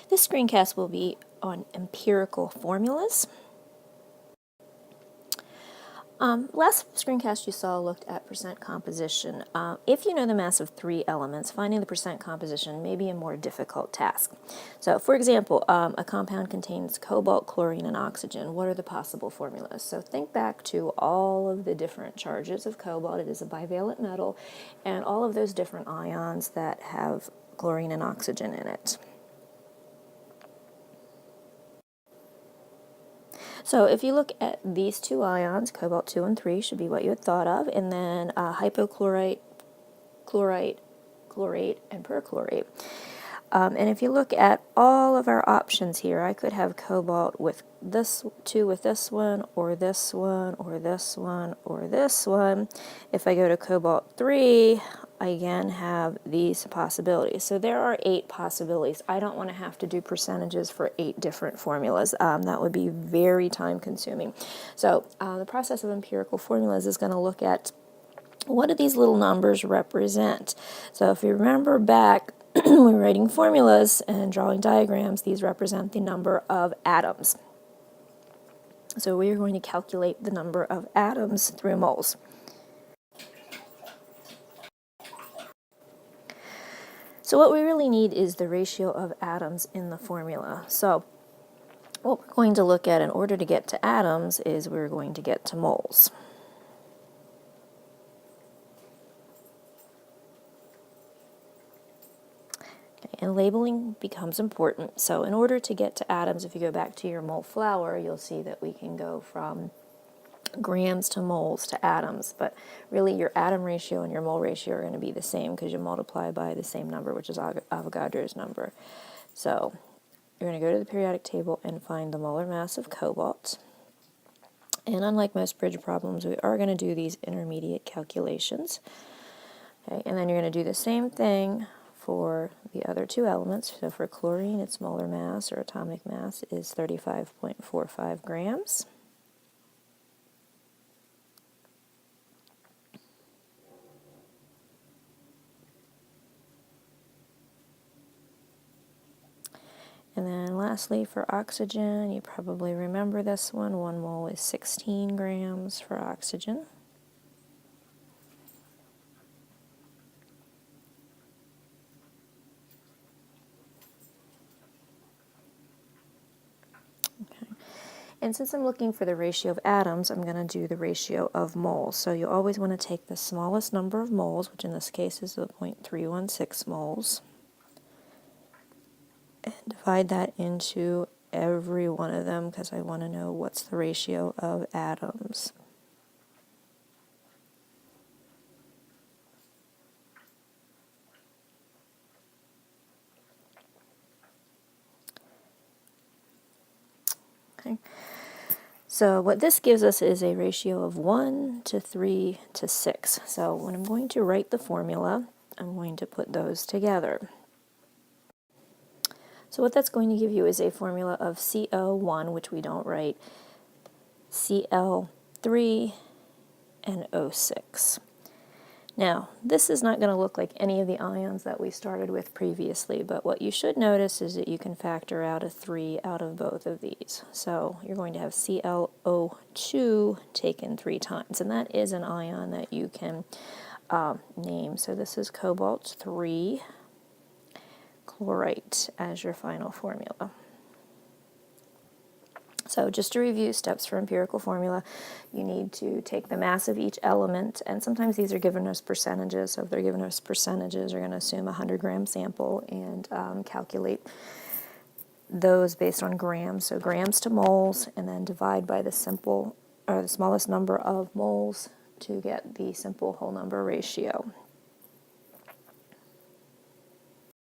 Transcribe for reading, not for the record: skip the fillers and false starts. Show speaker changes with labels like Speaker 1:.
Speaker 1: This screencast will be on empirical formulas. Last screencast you saw looked at percent composition. If you know the mass of 3 elements, finding the percent composition may be a more difficult task. So, for example, a compound contains cobalt, chlorine, and oxygen. What are the possible formulas? So think back to all of the different charges of cobalt. It is a bivalent metal, and all of those different ions that have chlorine and oxygen in it. So if you look at these 2 ions, cobalt 2 and 3 should be what you had thought of, and then hypochlorite, chlorite, chlorate, and perchlorate. And if you look at all of our options here, I could have cobalt with this 2 with this one, or this one, or this one, or this one. If I go to cobalt 3, I again have these possibilities. So there are 8 possibilities. I don't want to have to do percentages for 8 different formulas. That would be very time consuming. So the process of empirical formulas is going to look at what do these little numbers represent. So if you remember back when we were writing formulas and drawing diagrams, these represent the number of atoms. So we are going to calculate the number of atoms through moles. So what we really need is the ratio of atoms in the formula. So what we're going to look at in order to get to atoms is we're going to get to moles. Okay, and labeling becomes important. So in order to get to atoms, if you go back to your mole flour, you'll see that we can go from grams to moles to atoms, but really your atom ratio and your mole ratio are going to be the same because you multiply by the same number, which is Avogadro's number. So you're going to go to the periodic table and find the molar mass of cobalt. And unlike most bridge problems, we are going to do these intermediate calculations. Okay, and then you're going to do the same thing for the other 2 elements. So for chlorine, its molar mass or atomic mass is 35.45 grams. And then lastly, for oxygen, you probably remember this one. 1 mole is 16 grams for oxygen. Okay. And since I'm looking for the ratio of atoms, I'm going to do the ratio of moles. So you always want to take the smallest number of moles, which in this case is the 0.316 moles, and divide that into every one of them because I want to know what's the ratio of atoms. Okay. So what this gives us is a ratio of 1 to 3 to 6. So when I'm going to write the formula, I'm going to put those together. So what that's going to give you is a formula of CO1, which we don't write, Cl3, and O6. Now, this is not going to look like any of the ions that we started with previously, but what you should notice is that you can factor out a 3 out of both of these. So you're going to have ClO2 taken 3 times, and that is an ion that you can name. So this is cobalt 3 chlorite as your final formula. So just to review steps for empirical formula, you need to take the mass of each element, and sometimes these are given us percentages. So if they're given us percentages, you're going to assume a 100-gram sample and calculate those based on grams. So grams to moles, and then divide by the smallest number of moles to get the simple whole number ratio.